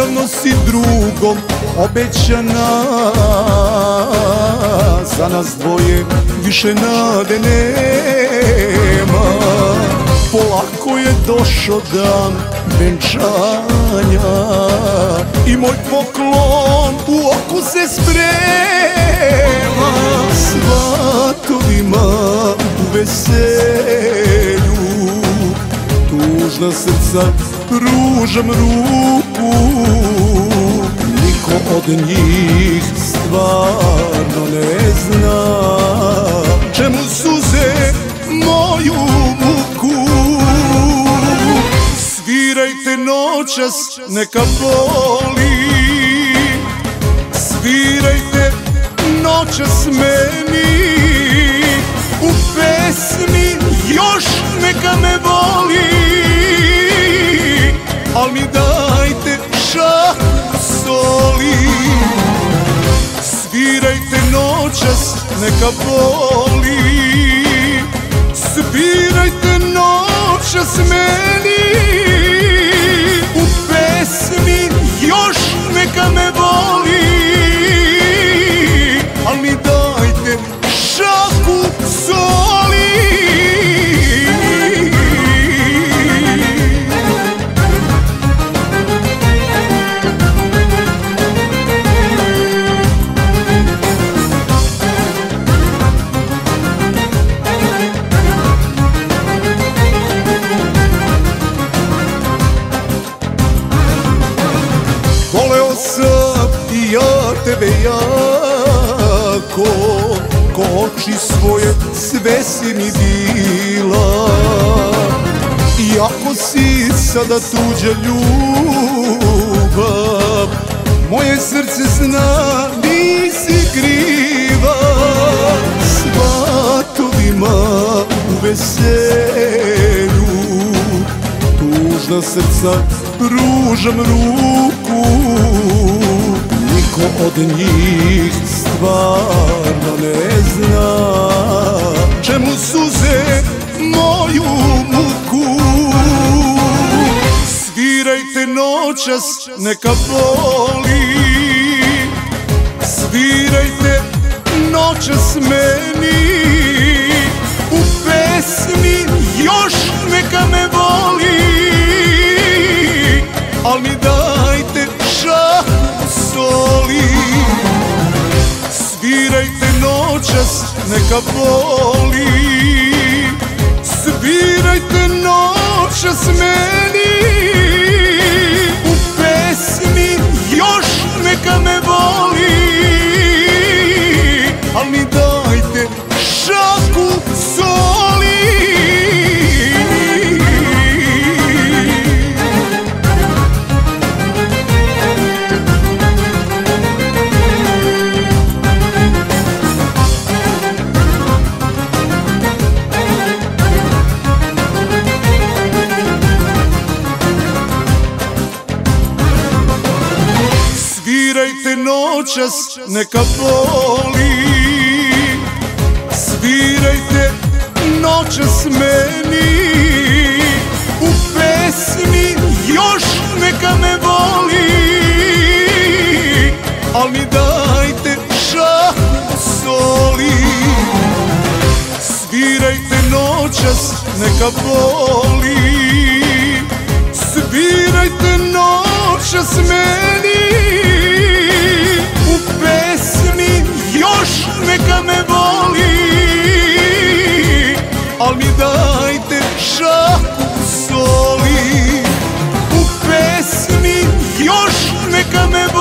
Odavno si drugom obećana, za nas dvoje više nade nema. Polako je došao dan venčanja i moj poklon u oku se sprema. Svatovima u veselju tužna srca pružam ruku, niko od njih stvarno ne zna čemu suze moju muku. Svirajte noćas, neka boli, svirajte noćas meni, u pesmi još neka me voli, al mi dajte šaku soli. Svirajte noćas, neka boli, svirajte noćas meni, u pesmi još neka me voli, al mi dajte šaku soli. Voleo sam i ja tebe jako, ko oči svoje sve si mi bila. Iako si sada tuđa ljubav, moje srce zna nisi kriva. Svatovima u veselju tužna srca pružam ruku, niko od njih stvarno ne zna čemu suze moju muku. Svirajte noćas, neka boli, svirajte noćas meni, u pesmi još neka me voli, al mi dajte šaku soli. Svirajte noćas, neka boli, svirajte noćas meni, u pesmi još neka me voli, al mi dajte šaku soli. Svirajte noćas, neka boli, svirajte noćas meni, u pesmi još neka me voli, al mi dajte šaku soli. Svirajte noćas, neka boli, svirajte noćas meni, u pesmi još neka me voli, al mi dajte šaku soli. U pesmi još neka me voli,